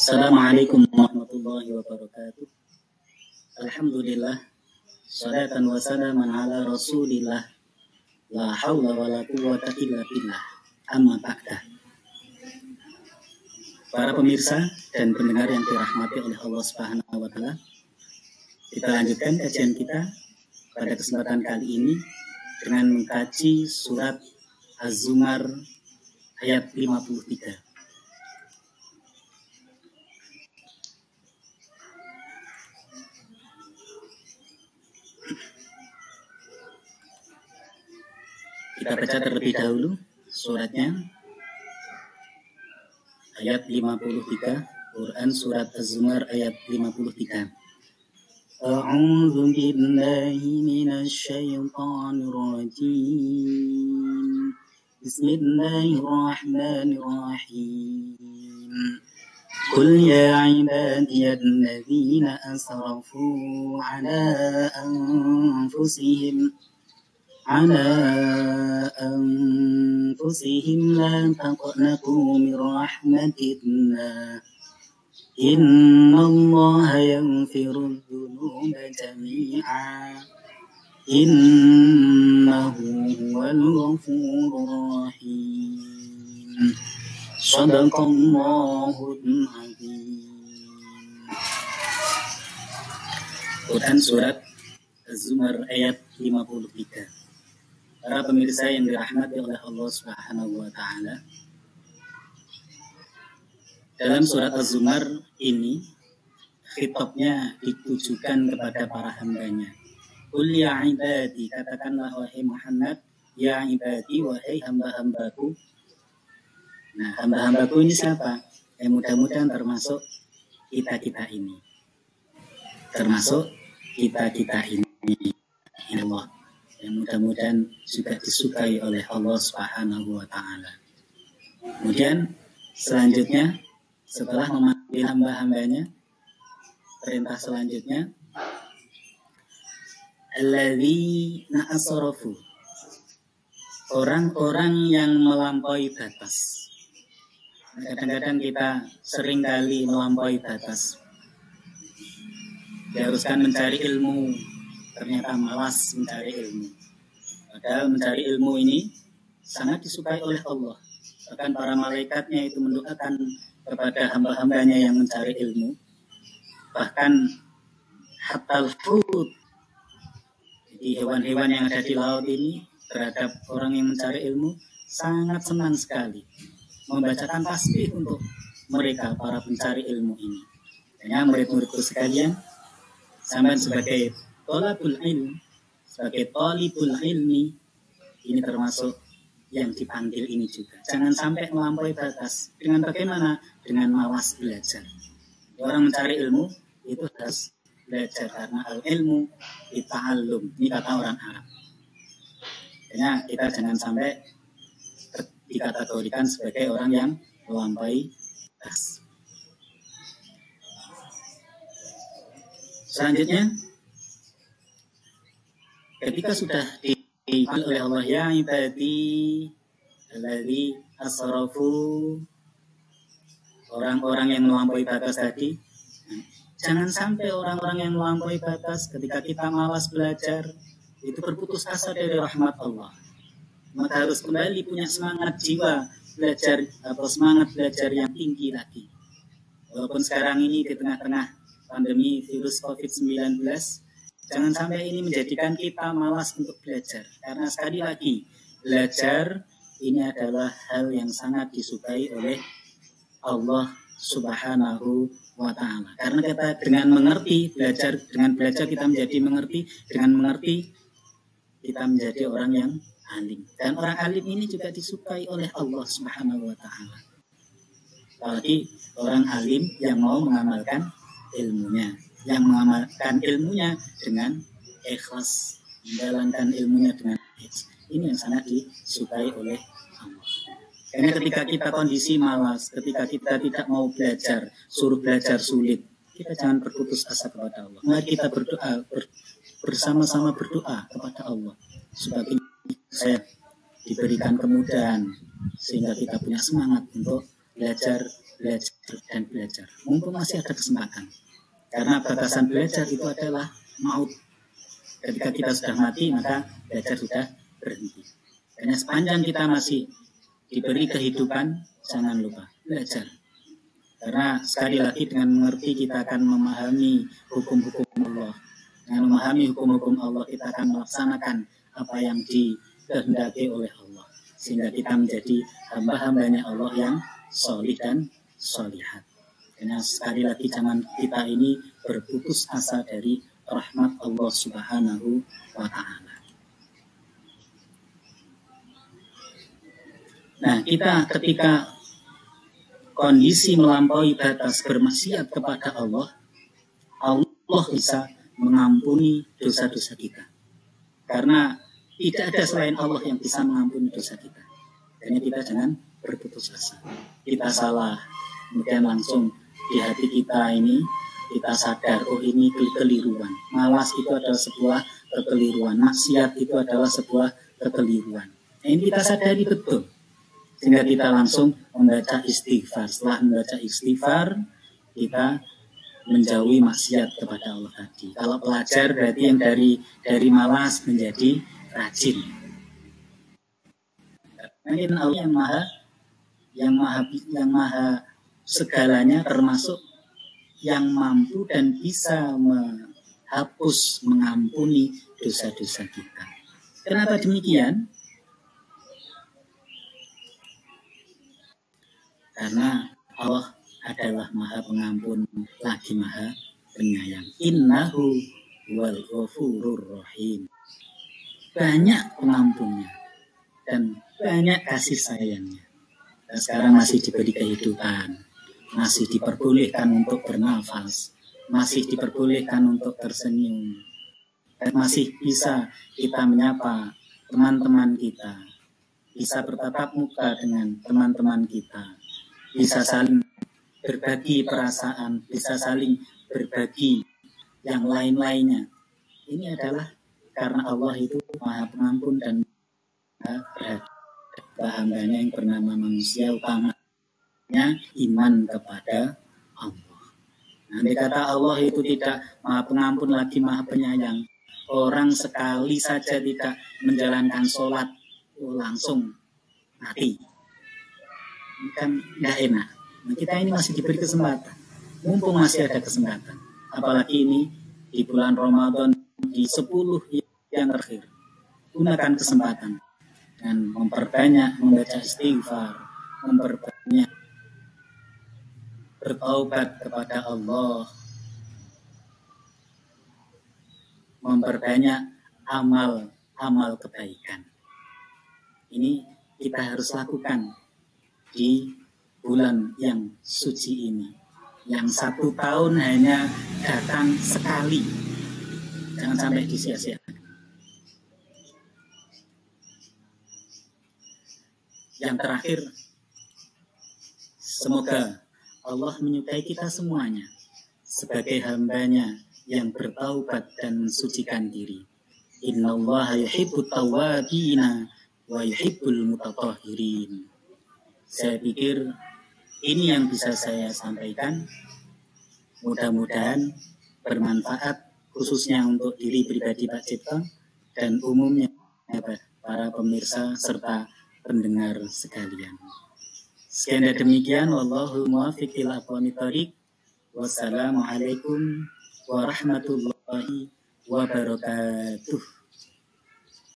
Assalamualaikum warahmatullahi wabarakatuh. Alhamdulillah, salatan wa salaman ala rasulillah, la hawla wa la quwwata illa billah, amma ba'da. Para pemirsa dan pendengar yang dirahmati oleh Allah Subhanahu wa Ta'ala, kita lanjutkan kajian kita pada kesempatan kali ini dengan mengkaji surat Az-Zumar ayat 53. Kita baca terlebih dahulu suratnya, ayat 53, Quran surat Az-Zumar ayat 53. A'udzu billahi minasy syaithanir rajim. Bismillahirrahmanirrahim. Qul ya ibadiyalladzina asrafu ala أنفسهم لا تقنطوا من رحمة الله إن الله يغفر الذنوب جميعا إنه هو الغفور الرحيم صدق الله العظيم. Quran surat Az-Zumar ayat 53. Para pemirsa yang dirahmati oleh Allah Subhanahu wa Ta'ala, dalam surat Az-Zumar ini khitabnya ditujukan kepada para hambanya. Qul ya ibadi, katakanlah wahai Muhammad, ya ibadi, wahai hamba-hambaku. Nah, hamba-hambaku ini siapa? Mudah-mudahan termasuk kita-kita ini. Termasuk kita-kita ini. Allah, yang mudah-mudahan juga disukai oleh Allah Subhanahu wa Ta'ala. Kemudian selanjutnya, setelah memanggil hamba-hambanya, perintah selanjutnya, alladzina asrafu, orang-orang yang melampaui batas. Kadang-kadang kita seringkali melampaui batas. Diharuskan mencari ilmu, ternyata malas mencari ilmu. Padahal mencari ilmu ini sangat disukai oleh Allah. Bahkan para malaikatnya itu mendoakan kepada hamba-hambanya yang mencari ilmu. Bahkan hatal hut, jadi hewan-hewan yang ada di laut ini terhadap orang yang mencari ilmu sangat senang sekali membacakan tasbih untuk mereka, para pencari ilmu ini. Hanya murid-muridku sekalian, sampai sebagai tolabul ilm, sebagai talibul ilmi, ini termasuk yang dipanggil ini juga. Jangan sampai melampaui batas. Dengan bagaimana? Dengan malas belajar. Orang mencari ilmu itu harus belajar, karena al-ilmu bita'allum. Ini kata orang Arab. Makanya kita jangan sampai dikategorikan sebagai orang yang melampaui batas. Selanjutnya, ketika sudah dipanggil oleh Allah, ya ibadi alladzi asrafu, orang-orang yang melampaui batas tadi, jangan sampai orang-orang yang melampaui batas ketika kita malas belajar itu berputus asa dari rahmat Allah. Maka harus kembali punya semangat jiwa belajar atau semangat belajar yang tinggi lagi. Walaupun sekarang ini di tengah-tengah pandemi virus COVID-19, jangan sampai ini menjadikan kita malas untuk belajar. Karena sekali lagi, belajar ini adalah hal yang sangat disukai oleh Allah Subhanahu wa Ta'ala. Karena kita dengan mengerti, dengan belajar kita menjadi mengerti, dengan mengerti kita menjadi orang yang alim. Dan orang alim ini juga disukai oleh Allah Subhanahu wa Ta'ala. Apalagi orang alim yang mau mengamalkan ilmunya, yang mengamalkan ilmunya dengan ikhlas, menjalankan ilmunya dengan ikhlas. Ini yang sangat disukai oleh Allah. Karena ketika kita kondisi malas, ketika kita tidak mau belajar, suruh belajar sulit, kita jangan berputus asa kepada Allah. Mari kita berdoa, bersama-sama berdoa kepada Allah supaya saya diberikan kemudahan sehingga kita punya semangat untuk belajar belajar dan belajar. Mumpung masih ada kesempatan. Karena batasan belajar itu adalah maut. Ketika kita sudah mati, maka belajar sudah berhenti. Karena sepanjang kita masih diberi kehidupan, jangan lupa belajar. Karena sekali lagi dengan mengerti kita akan memahami hukum-hukum Allah. Dengan memahami hukum-hukum Allah, kita akan melaksanakan apa yang dikehendaki oleh Allah. Sehingga kita menjadi hamba-hambanya Allah yang solih dan solihat. Karena sekali lagi jangan kita ini berputus asa dari rahmat Allah Subhanahu wa ta'ala. Nah, kita ketika kondisi melampaui batas bermaksiat kepada Allah, Allah bisa mengampuni dosa-dosa kita. Karena tidak ada selain Allah yang bisa mengampuni dosa kita. Karena kita jangan berputus asa. Kita salah, kemudian langsung di hati kita ini kita sadar, oh ini kekeliruan. Malas itu adalah sebuah kekeliruan. Maksiat itu adalah sebuah kekeliruan. Nah, ini kita sadari betul. Sehingga kita langsung membaca istighfar. Setelah membaca istighfar, kita menjauhi maksiat kepada Allah tadi. Kalau pelajar berarti yang dari malas menjadi rajin. Karena Allah yang maha segalanya, termasuk yang mampu dan bisa menghapus, mengampuni dosa-dosa kita. Kenapa demikian? Karena Allah adalah maha pengampun lagi maha penyayang. Innahu wal ghafurur rahim. Banyak pengampunnya dan banyak kasih sayangnya. Dan sekarang masih diberi kehidupan, masih diperbolehkan untuk bernafas, masih diperbolehkan untuk tersenyum, dan masih bisa kita menyapa teman-teman kita, bisa bertatap muka dengan teman-teman kita, bisa saling berbagi perasaan, bisa saling berbagi yang lain-lainnya. Ini adalah karena Allah itu maha pengampun dan maha perhatian. Hambanya yang bernama manusia, utamanya iman kepada Allah. Nanti kata Allah itu tidak maha pengampun lagi maha penyayang. Orang sekali saja tidak menjalankan sholat, langsung mati. Ini kan nggak enak. Nah, kita ini masih diberi kesempatan. Mumpung masih ada kesempatan. Apalagi ini di bulan Ramadan, di 10 yang terakhir. Gunakan kesempatan. Dan memperbanyak membaca istighfar, memperbanyak bertaubat kepada Allah, memperbanyak amal kebaikan. Ini kita harus lakukan di bulan yang suci ini, yang 1 tahun hanya datang sekali. Jangan sampai disia-siakan. Yang terakhir, semoga Allah menyukai kita semuanya sebagai hambanya yang bertaubat dan mensucikan diri. Innallaha yuhibbut tawwabina wa yuhibbul mutatahhirin. Saya pikir ini yang bisa saya sampaikan. Mudah-mudahan bermanfaat, khususnya untuk diri pribadi Pak Cipto dan umumnya para pemirsa serta pendengar sekalian. Sekian dan demikian, wallahu muwaffiq ila aqwamit thoriq. Wassalamualaikum warahmatullahi wabarakatuh.